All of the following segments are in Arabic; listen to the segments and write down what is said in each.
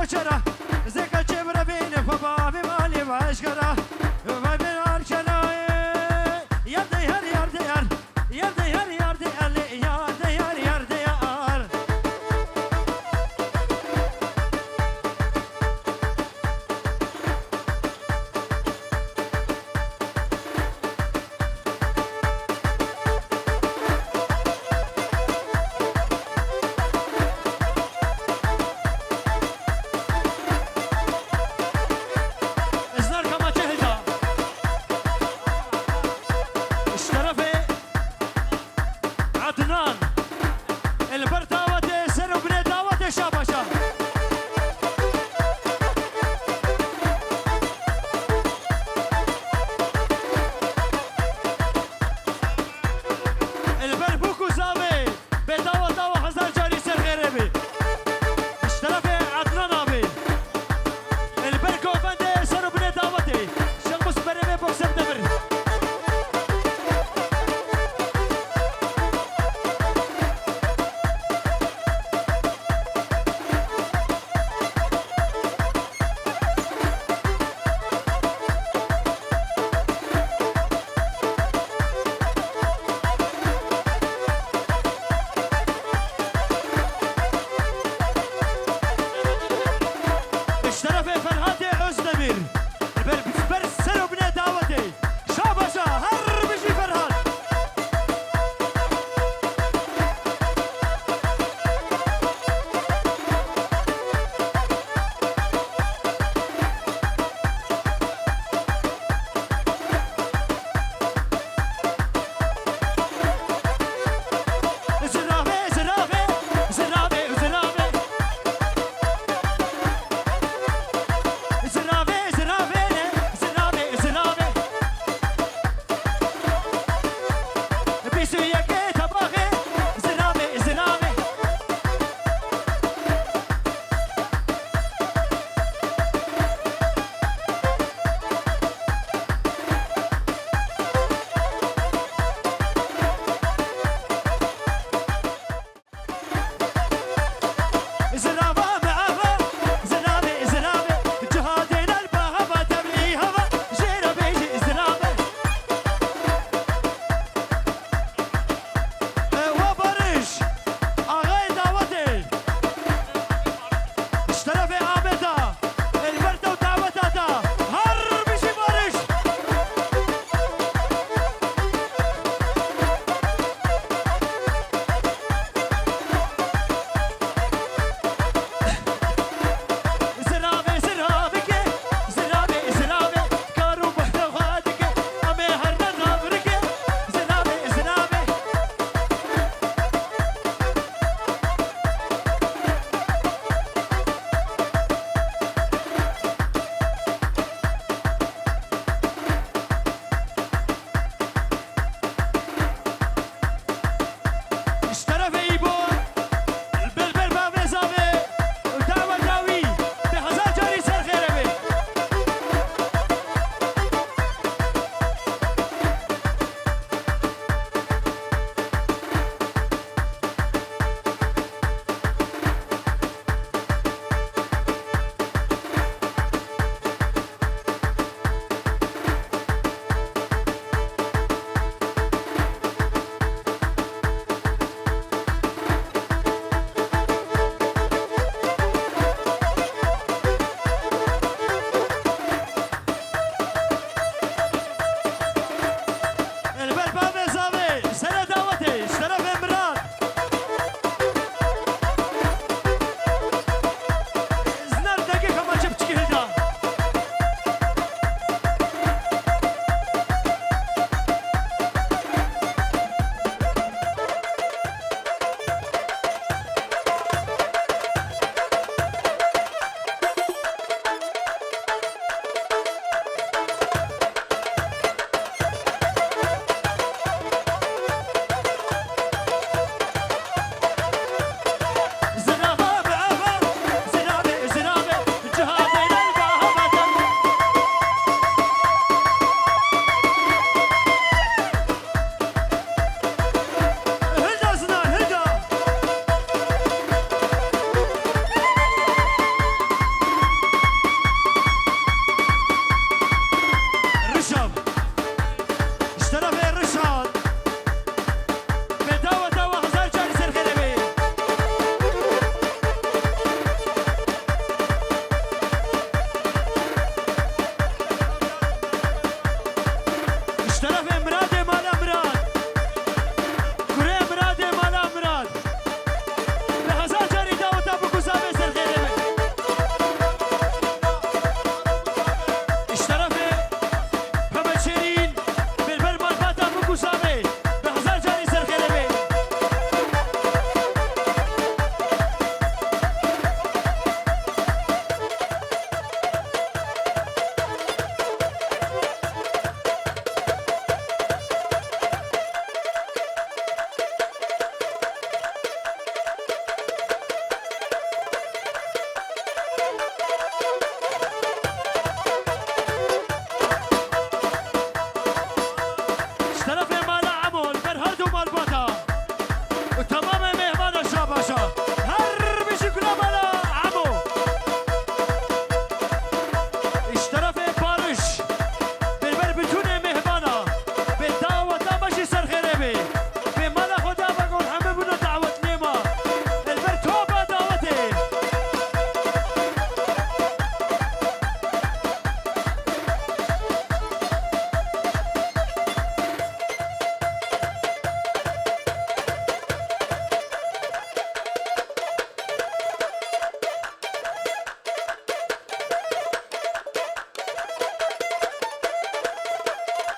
وشرا زكا جبر بين فباب مالي واشكرا وبين ارشنا يا ديار يا ديار يا ديار يا ديار يا ديار يا ديار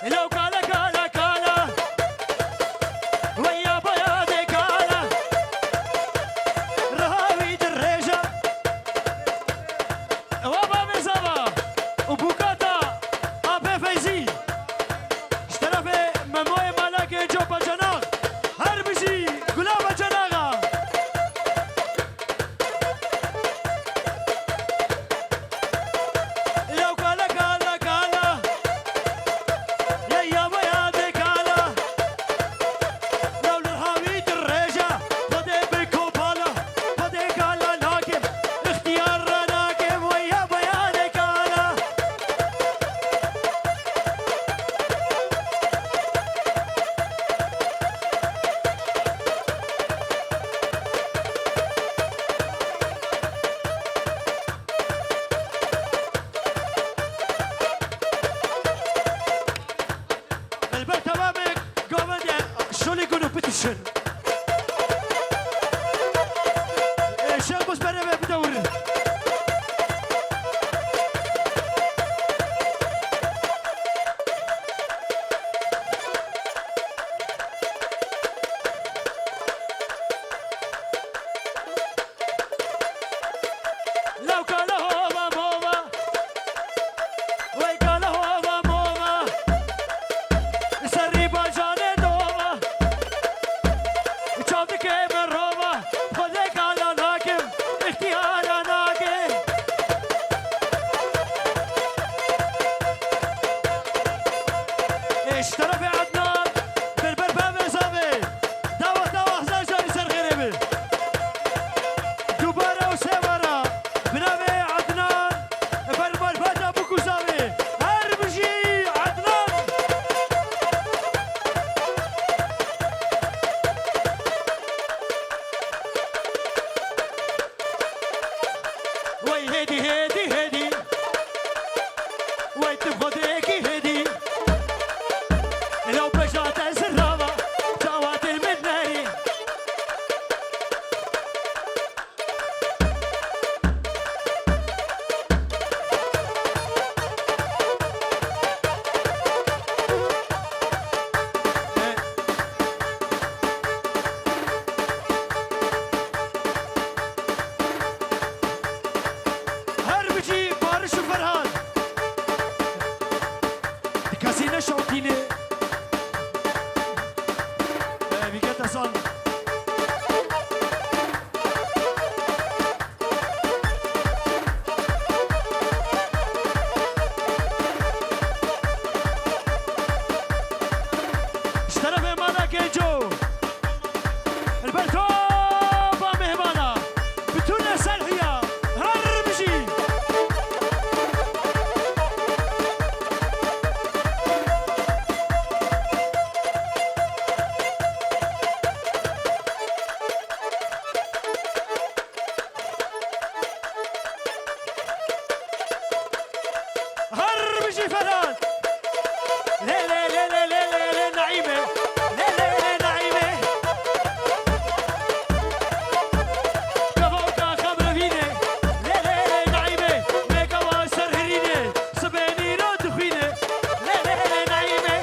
لو كالا كالا كالا ويا بيادي كالا رهاوي الريجة وابا مزابا وبوكاتا ابي فايزي اشترفي مموي مالكي جوبا جناغ هربشي قلابا جناغا لو كالا كالا كالا يا بيادي كالا لو الرهاوي الريجة بدي بالكوبالا بدي كالا ناكب اختيار ناكب ويا بيادي كالا البيت تمامك قومت شو اللي يقولوا بتشن شامبوس برا بدور لو كان هو موما وي كان هو موما سري باجاني دوما شافك من روما خذك على ناكم اختيار ناكم اشترى في عدنان بالبربام زامي دوا زاجر يسر غريبي دوبارة وسيورة بنامي عدنان برمال فاتا بوكو زامي هربجي عدنان وي هدي هدي هدي وي تبغى هيكي هدي لو بجات الزرابة جوات المدني هربجي بارش وفرهاد كاسينا شوطيني بيجات صن اشترى في مالك جو البلتوبة مهمانة بتونا سلحية هربجي هربجي فراد لي لي لي لي لي لي لي نعيمة لي لي لي نعيمة كفوكا خبر فيني لي لي لي نعيمة ميكا واسر هريني سبيني رو دخيني لي لي لي نعيمة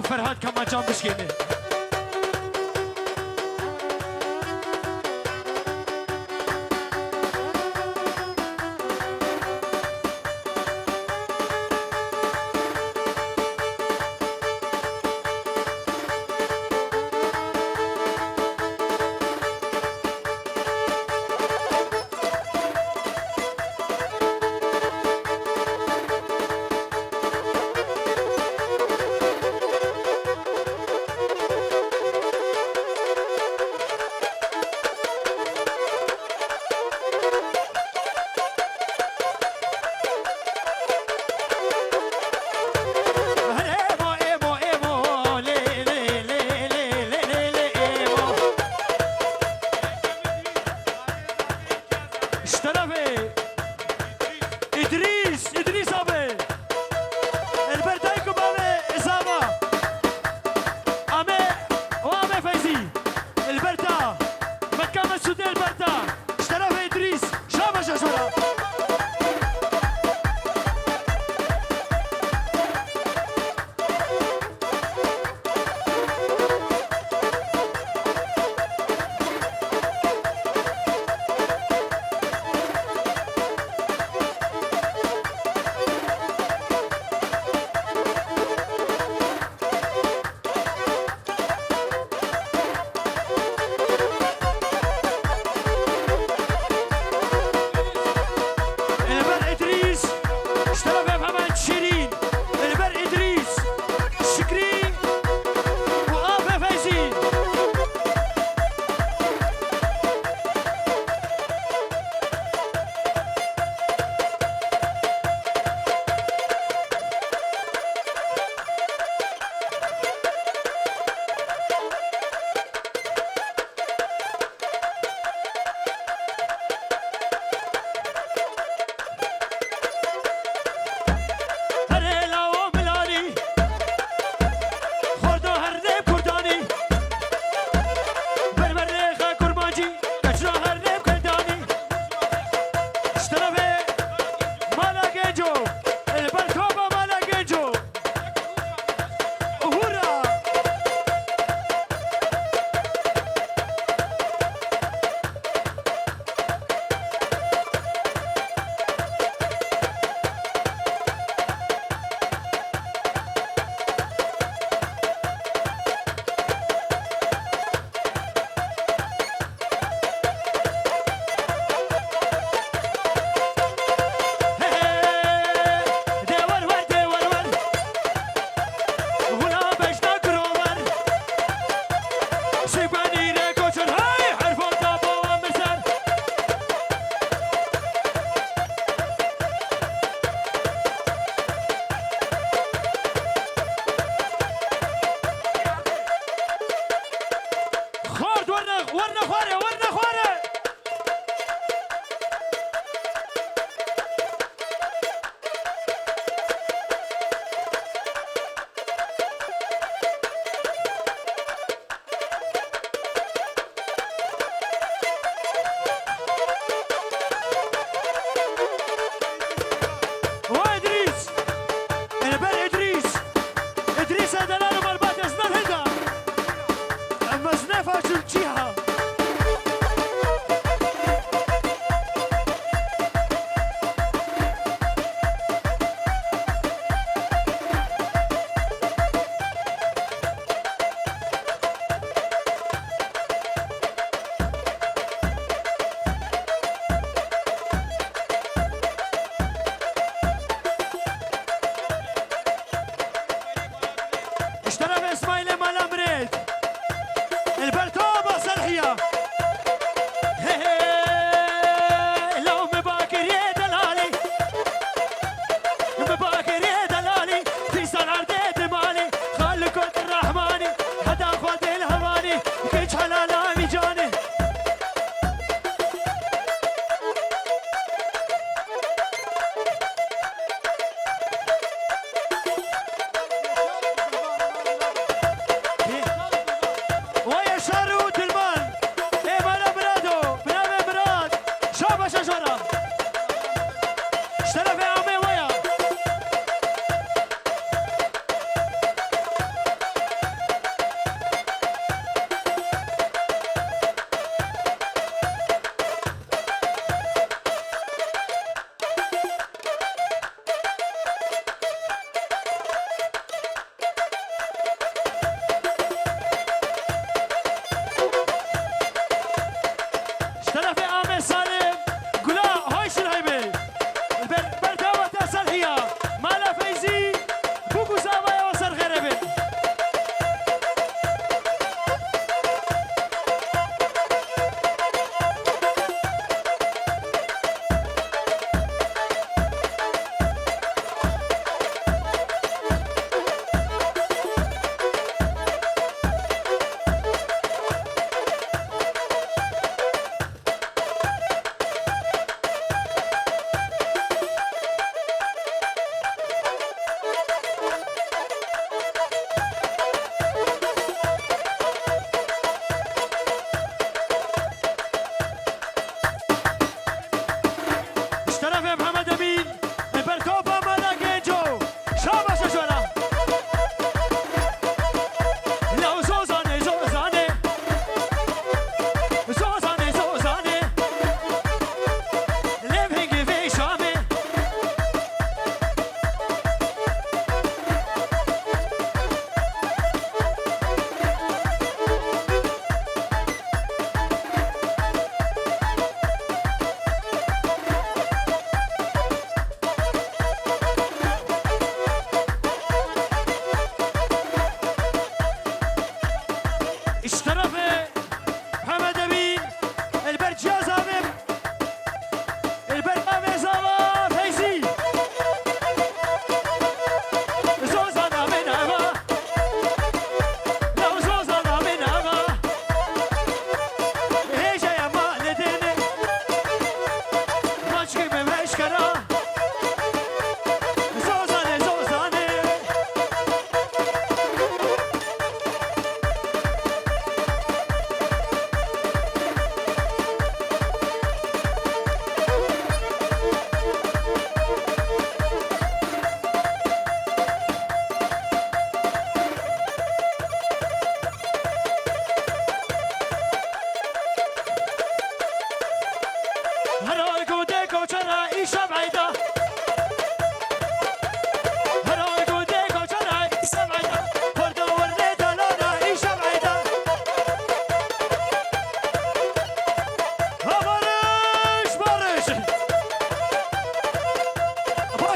فرهاد كمان جام بشكيني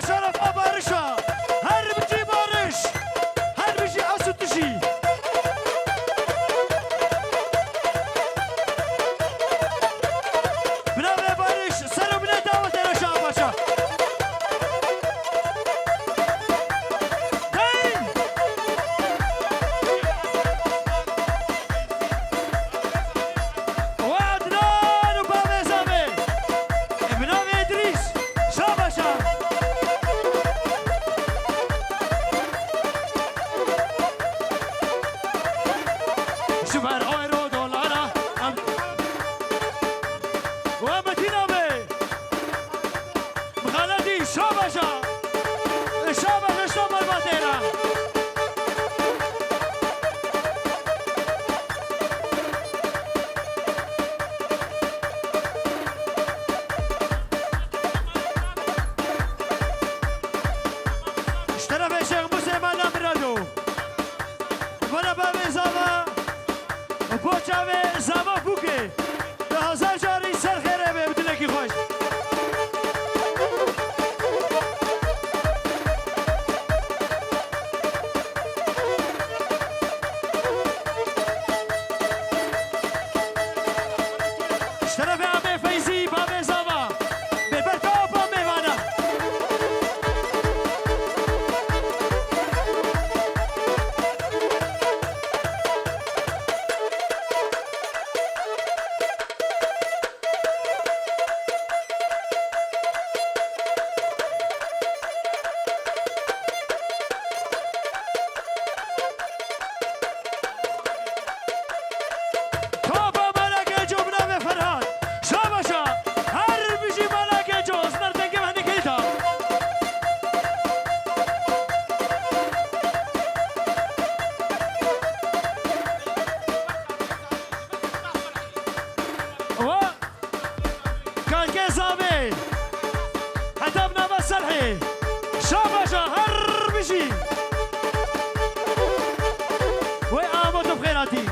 شرف بارشا هر بجي بارش هر بجي أسو تجي بنابه بارش سر بنا دعوت رشا باشا دين وعدنان وبابي زابي بنابه إدريس شاباشا شوفر اورو دولارا ومتينا بي مغالدي شاباشا شاباشا شلون الباتيرا اشترى في شيخ مسلم انا مرادو وانا بابي زاما بوچاوه زاما بوکه ده هزار جاری سر خیره به بدلکی خوش اشترف عمه فیزی بابه زاما ببرکا با میوانا شاباشا هر بشي وي آمد بخيراتي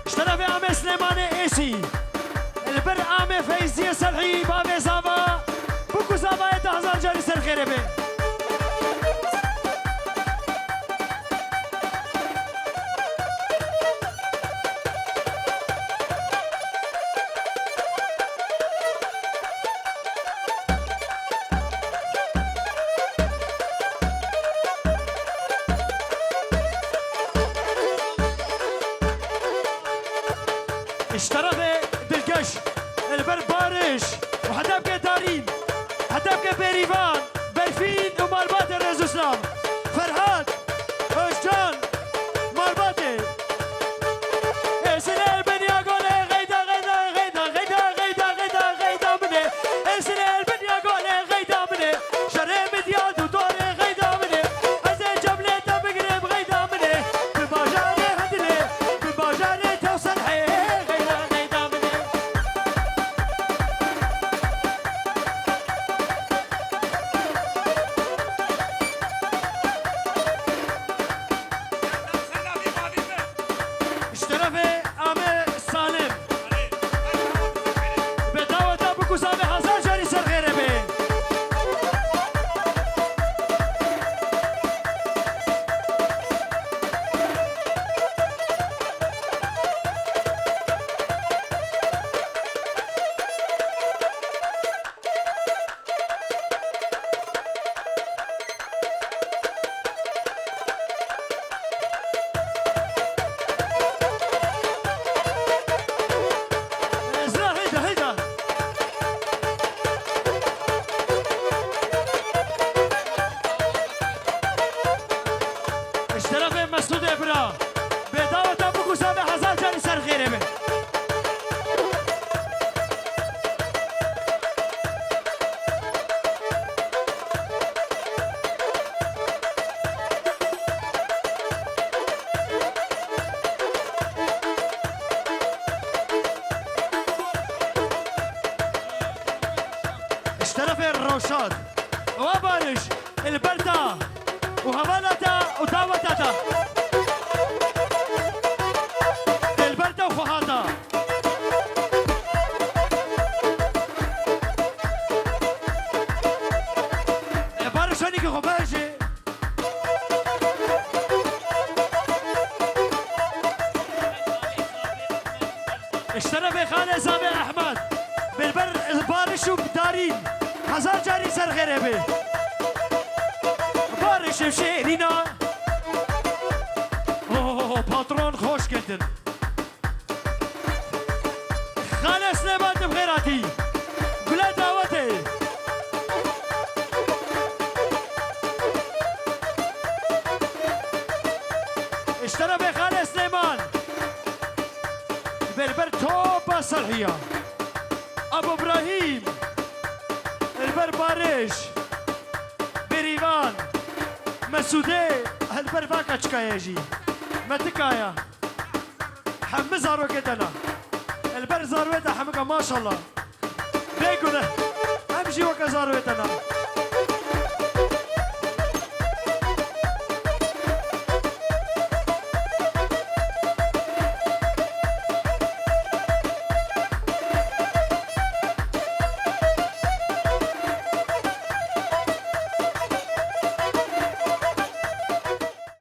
اشترى في عامي سليماني ايسي البر عامي فايزي سلحي بابي زابا بوكو زابا يتهزر جاري سر خيري بي اشترى بالقش البر بارش وحدابك دارين حدابك بيريفان بلفين ومالبات الرئيس اسلام فرهاد اشجان مالباتي اسنى البنيا قولي غيدا غيدا غيدا غيدا غيدا غيدا غيدا مني اسنى البنيا قولي غيدا مني شري مدياد ودوري غيدا مني ازي جبلته بقرب غيدا مني بباجاري هدلي بباجاري توصل حي روشاد وبارش البرتا وهبالتا وتاوتاتا البرتا وفهاتا خانيك غباجي اشترى بخانة زابي أحمد بالبر بارش وبدارين هزار جاري سر غريبي بارش بشيرينا اوه باترون خوش كنتن خالة سليمان بغيراتي بلا دعوتي اشترى بخالة سليمان بالبر توبة صلحية أبو إبراهيم البر بارش بريفان مسودي البر باكا تشكايجي متكايا حمي زاروكتنا البر زارويتا حمكا ما شاء الله بيقولنا امشي وكا زارويتنا